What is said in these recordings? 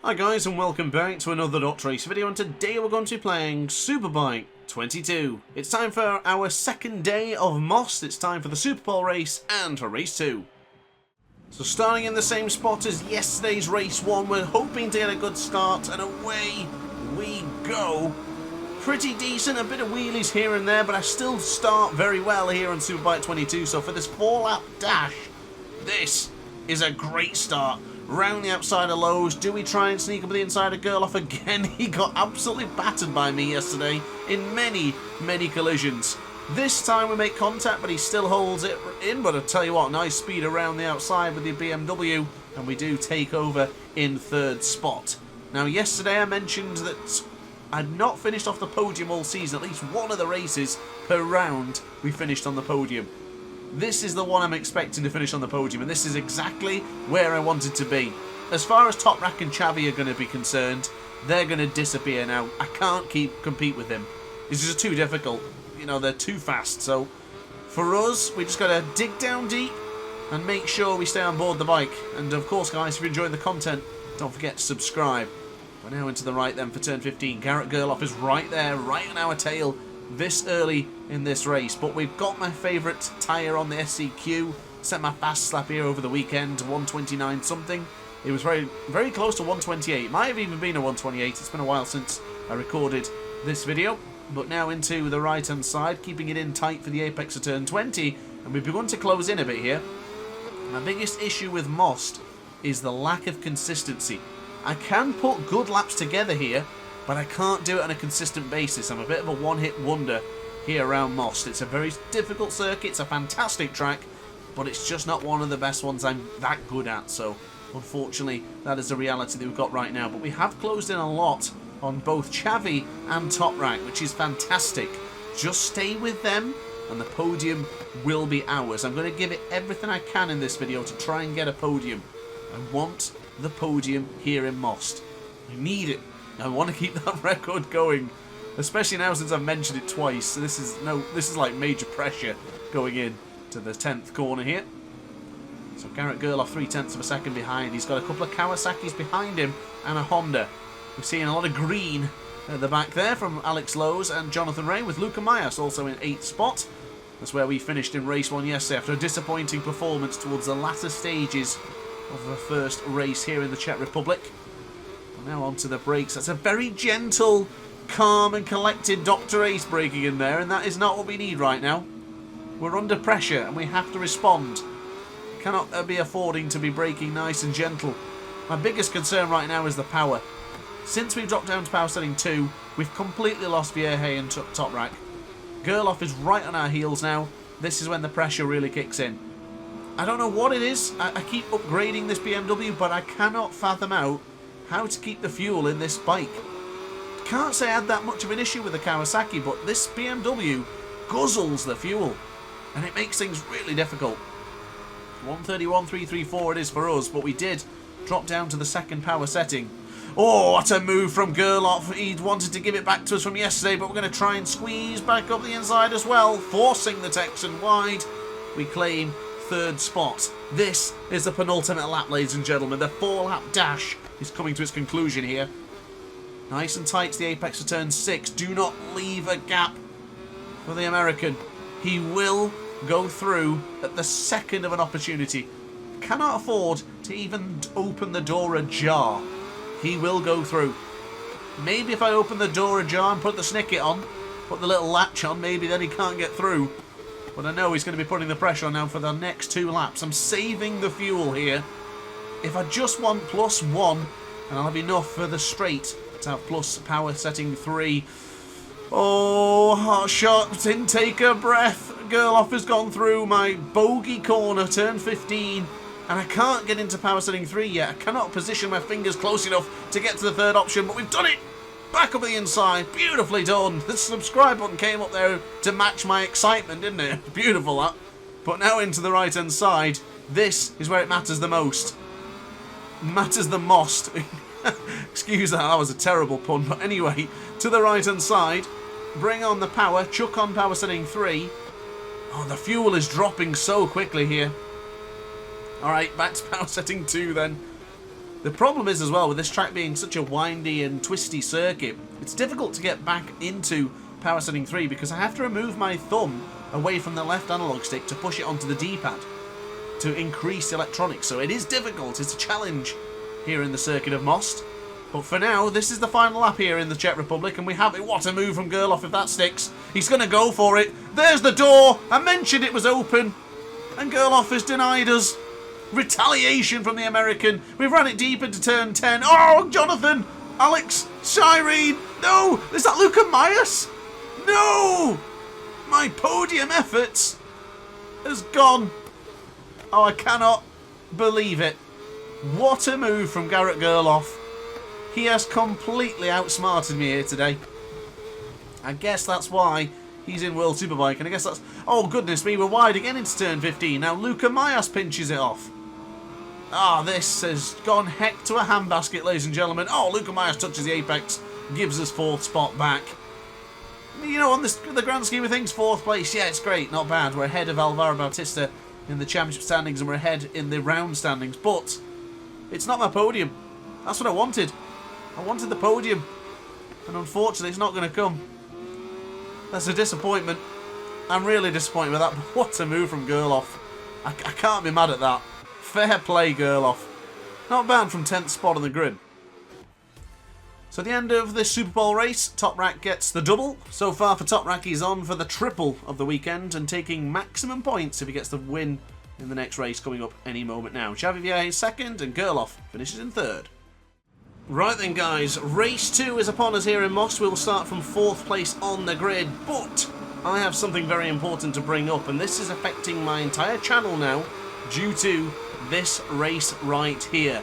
Hi guys and welcome back to another DrAce video, and today we're going to be playing Superbike 22. It's time for our second day of Most. It's time for the Super Bowl race and for race 2. So starting in the same spot as yesterday's race 1, we're hoping to get a good start, and away we go. Pretty decent, a bit of wheelies here and there, but I still start very well here on Superbike 22. So for this 4-lap dash, this is a great start. Round the outside of Lowe's. Do we try and sneak up the inside of Gerloff again? He got absolutely battered by me yesterday in many collisions. This time we make contact, but he still holds it in. But I'll tell you what, nice speed around the outside with the BMW, and we do take over in third spot. Now, yesterday I mentioned that I'd not finished off the podium all season. At least one of the races per round we finished on the podium. This is the one I'm expecting to finish on the podium, and this is exactly where I wanted to be. As far as Toprak and Xavi are going to be concerned, they're going to disappear now. I can't compete with them. It's just too difficult. You know, they're too fast. So for us, we just got to dig down deep and make sure we stay on board the bike. And of course, guys, if you're enjoying the content, don't forget to subscribe. We're now into the right then for turn 15. Garrett Gerloff is right there, right on our tail, this early in this race. But we've got my favourite tyre on the SCQ. Set my fast slap here over the weekend to 129 something. It was very close to 128. Might have even been a 128. It's been a while since I recorded this video. But now into the right hand side, keeping it in tight for the apex of turn 20. And we've begun to close in a bit here. My biggest issue with Most is the lack of consistency. I can put good laps together here, but I can't do it on a consistent basis. I'm a bit of a one-hit wonder here around Most. It's a very difficult circuit. It's a fantastic track, but it's just not one of the best ones I'm that good at. So, unfortunately, that is the reality that we've got right now. But we have closed in a lot on both Xavi and Toprak, which is fantastic. Just stay with them, and the podium will be ours. I'm going to give it everything I can in this video to try and get a podium. I want the podium here in Most. I need it. I want to keep that record going, especially now since I've mentioned it twice. This is like major pressure going in to the 10th corner here. So Garrett Gerloff 0.3 of a second behind. He's got a couple of Kawasaki's behind him and a Honda. We're seeing a lot of green at the back there from Alex Lowe's and Jonathan Ray, with Luca Mayas also in 8th spot. That's where we finished in race 1 yesterday after a disappointing performance towards the latter stages of the first race here in the Czech Republic. Now onto the brakes. That's a very gentle, calm and collected DrAce braking in there, and that is not what we need right now. We're under pressure and we have to respond. Cannot be affording to be braking nice and gentle. My biggest concern right now is the power. Since we've dropped down to power setting 2, we've completely lost Vierge and Toprak. Gerloff is right on our heels now. This is when the pressure really kicks in. I don't know what it is. I keep upgrading this BMW, but I cannot fathom out how to keep the fuel in this bike. Can't say I had that much of an issue with the Kawasaki, but this BMW guzzles the fuel, and it makes things really difficult. 131.334 it is for us, but we did drop down to the second power setting. Oh, what a move from Gerloff. He wanted to give it back to us from yesterday, but we're going to try and squeeze back up the inside as well, forcing the Texan wide. We claim third spot. This is the penultimate lap, ladies and gentlemen. The 4-lap dash is coming to its conclusion here. Nice and tight to the apex of turn 6. Do not leave a gap for the American. He will go through at the second of an opportunity. Cannot afford to even open the door ajar. He will go through. Maybe if I open the door ajar and put the snicket on, put the little latch on, maybe then he can't get through. But I know he's going to be putting the pressure on now for the next 2 laps. I'm saving the fuel here. If I just want +1, and I'll have enough for the straight to have plus power setting 3. Oh, hot shot. Didn't take a breath. Gerloff has gone through my bogey corner, turn 15. And I can't get into power setting 3 yet. I cannot position my fingers close enough to get to the third option, but we've done it! Back up the inside. Beautifully done. The subscribe button came up there to match my excitement, didn't it? Beautiful, that. But now into the right-hand side. This is where it matters the most. Matters the most. Excuse that was a terrible pun. But anyway, to the right-hand side. Bring on the power. Chuck on power setting 3. Oh, the fuel is dropping so quickly here. Alright, back to power setting 2 then. The problem is as well, with this track being such a windy and twisty circuit, it's difficult to get back into power setting 3 because I have to remove my thumb away from the left analog stick to push it onto the D-pad to increase the electronics. So it is difficult, it's a challenge here in the circuit of Most. But for now, this is the final lap here in the Czech Republic, and we have it. What a move from Gerloff if that sticks. He's going to go for it. There's the door. I mentioned it was open, and Gerloff has denied us. Retaliation from the American. We've run it deep into turn 10. Oh, Jonathan! Alex! Shireen! No! Is that Luca Myers? No! My podium efforts has gone. Oh, I cannot believe it. What a move from Garrett Gerloff. He has completely outsmarted me here today. I guess that's why he's in World Superbike, and I guess that's... Oh, goodness me, we're wide again into turn 15. Now, Luca Myers pinches it off. Ah, this has gone heck to a handbasket, ladies and gentlemen. Oh, Luca Myers touches the apex, gives us 4th spot back. You know, on the grand scheme of things, 4th place, yeah, it's great, not bad. We're ahead of Alvaro Bautista in the championship standings, and we're ahead in the round standings, but it's not my podium. That's what I wanted. I wanted the podium, and unfortunately it's not going to come. That's a disappointment. I'm really disappointed with that, but what a move from Gerloff. I can't be mad at that. Fair play, Gerloff. Not bad from 10th spot on the grid. So at the end of this Super Bowl race, Top Rack gets the double. So far for Top Rack, he's on for the triple of the weekend and taking maximum points if he gets the win in the next race coming up any moment now. Xavier is second and Gerloff finishes in third. Right then, guys, race 2 is upon us here in Most. We'll start from 4th place on the grid, but I have something very important to bring up, and this is affecting my entire channel now due to this race right here.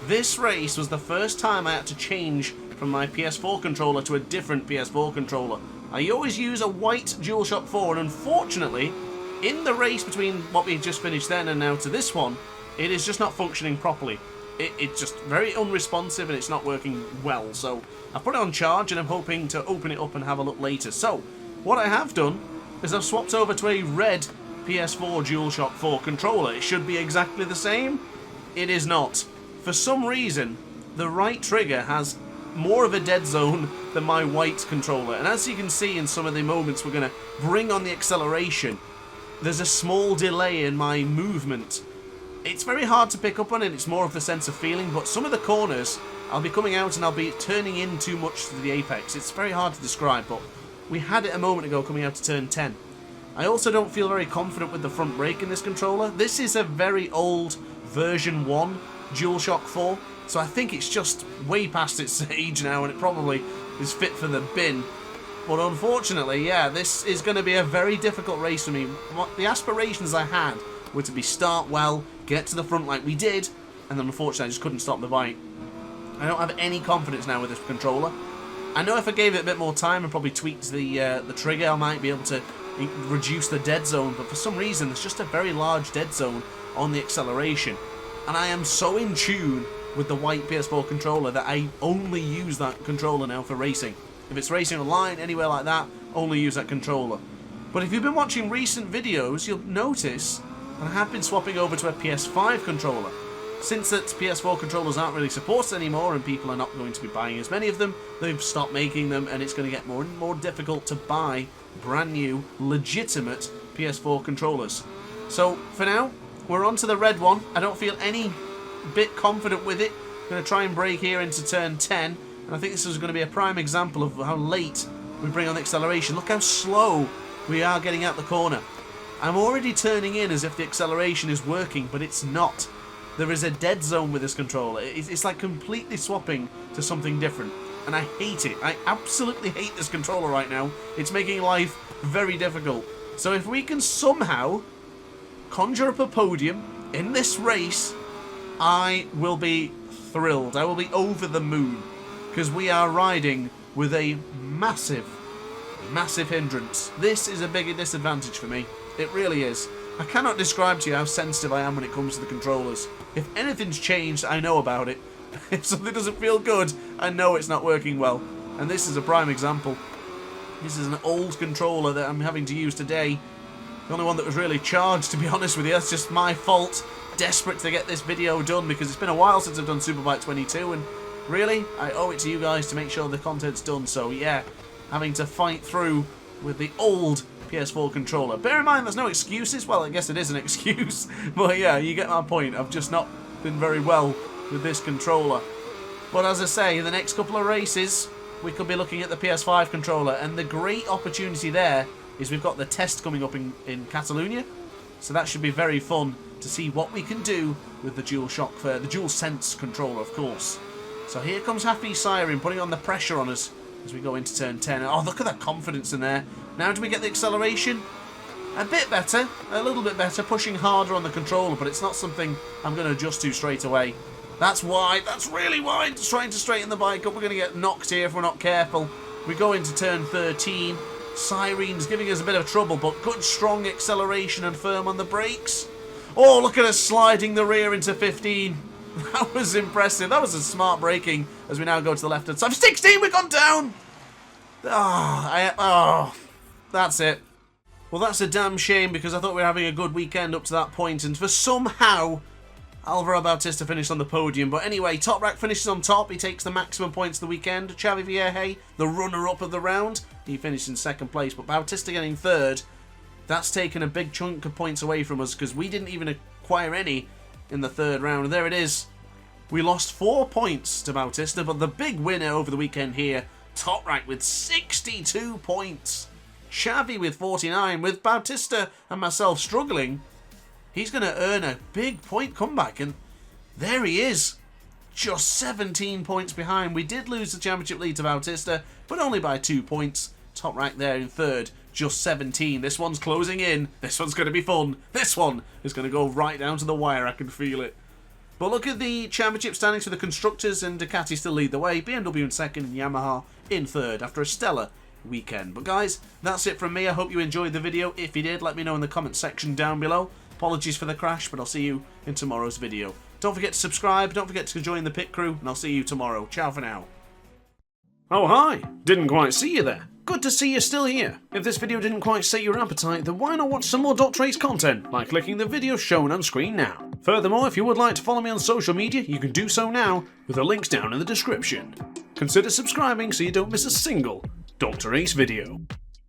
This race was the first time I had to change from my PS4 controller to a different PS4 controller. I always use a white DualShock 4, and unfortunately, in the race between what we just finished then and now to this one, it is just not functioning properly. It's just very unresponsive and it's not working well. So I've put it on charge and I'm hoping to open it up and have a look later. So what I have done is I've swapped over to a red PS4 DualShock 4 controller. It should be exactly the same. It is not. For some reason, the right trigger has more of a dead zone than my white controller. And as you can see in some of the moments we're going to bring on the acceleration, there's a small delay in my movement. It's very hard to pick up on it, it's more of the sense of feeling, but some of the corners, I'll be coming out and I'll be turning in too much to the apex. It's very hard to describe, but we had it a moment ago coming out to turn 10. I also don't feel very confident with the front brake in this controller. This is a very old version 1 DualShock 4, so I think it's just way past its age now and it probably is fit for the bin. But unfortunately, yeah, this is going to be a very difficult race for me. The aspirations I had were to start well, get to the front like we did, and then unfortunately I just couldn't stop the bike. I don't have any confidence now with this controller. I know if I gave it a bit more time and probably tweaked the trigger, I might be able to reduce the dead zone, but for some reason there's just a very large dead zone on the acceleration. And I am so in tune with the white PS4 controller that I only use that controller now for racing. If it's racing online, anywhere like that, only use that controller. But if you've been watching recent videos, you'll notice I have been swapping over to a PS5 controller. Since that PS4 controllers aren't really supported anymore and people are not going to be buying as many of them, they've stopped making them and it's going to get more and more difficult to buy brand new, legitimate PS4 controllers. So, for now, we're on to the red one. I don't feel any bit confident with it. I'm going to try and brake here into turn 10, and I think this is going to be a prime example of how late we bring on the acceleration. Look how slow we are getting out the corner. I'm already turning in as if the acceleration is working, but it's not. There is a dead zone with this controller. It's like completely swapping to something different. And I hate it. I absolutely hate this controller right now. It's making life very difficult. So if we can somehow conjure up a podium in this race, I will be thrilled. I will be over the moon. Because we are riding with a massive, massive hindrance. This is a bigger disadvantage for me. It really is. I cannot describe to you how sensitive I am when it comes to the controllers. If anything's changed, I know about it. If something doesn't feel good, I know it's not working well. And this is a prime example. This is an old controller that I'm having to use today. The only one that was really charged, to be honest with you. That's just my fault. desperate to get this video done because it's been a while since I've done Superbike 22, and really, I owe it to you guys to make sure the content's done. So yeah, having to fight through with the old PS4 controller. Bear in mind, there's no excuses. Well, I guess it is an excuse, but yeah, you get my point. I've just not been very well with this controller. But as I say, the next couple of races, we could be looking at the PS5 controller, and the great opportunity there is we've got the test coming up in Catalonia, so that should be very fun to see what we can do with the the DualSense controller, of course. So here comes Happy Siren, putting on the pressure on us as we go into turn 10. Oh, look at that confidence in there. Now do we get the acceleration? A bit better, a little bit better, pushing harder on the controller, but it's not something I'm going to adjust to straight away. That's wide, that's really wide, trying to straighten the bike up. We're going to get knocked here if we're not careful. We go into turn 13. Siren's giving us a bit of trouble, but good strong acceleration and firm on the brakes. Oh, look at us sliding the rear into 15. That was impressive. That was a smart braking as we now go to the left-hand side. 16, we've gone down! That's it. Well, that's a damn shame because I thought we were having a good weekend up to that point, and for somehow Alvaro Bautista finished on the podium. But anyway, Top Rack finishes on top. He takes the maximum points of the weekend. Xavi Vierge, the runner-up of the round, he finished in second place. But Bautista getting third, that's taken a big chunk of points away from us because we didn't even acquire any in the third round. And there it is. We lost 4 points to Bautista, but the big winner over the weekend here, Top Rack with 62 points. Xavi with 49, with Bautista and myself struggling. He's going to earn a big point comeback, and there he is. Just 17 points behind. We did lose the championship lead to Bautista, but only by 2 points. Top Rack there in third, just 17. This one's closing in. This one's going to be fun. This one is going to go right down to the wire. I can feel it. But look at the championship standings for the constructors, and Ducati still lead the way. BMW in second and Yamaha in third after a stellar weekend. But guys, that's it from me. I hope you enjoyed the video. If you did, let me know in the comment section down below. Apologies for the crash, but I'll see you in tomorrow's video. Don't forget to subscribe, don't forget to join the pit crew, and I'll see you tomorrow. Ciao for now. Oh hi, didn't quite see you there. Good to see you're still here. If this video didn't quite sate your appetite, then why not watch some more DrAce content by clicking the video shown on screen now. Furthermore, if you would like to follow me on social media, you can do so now with the links down in the description. Consider subscribing so you don't miss a single DrAce video.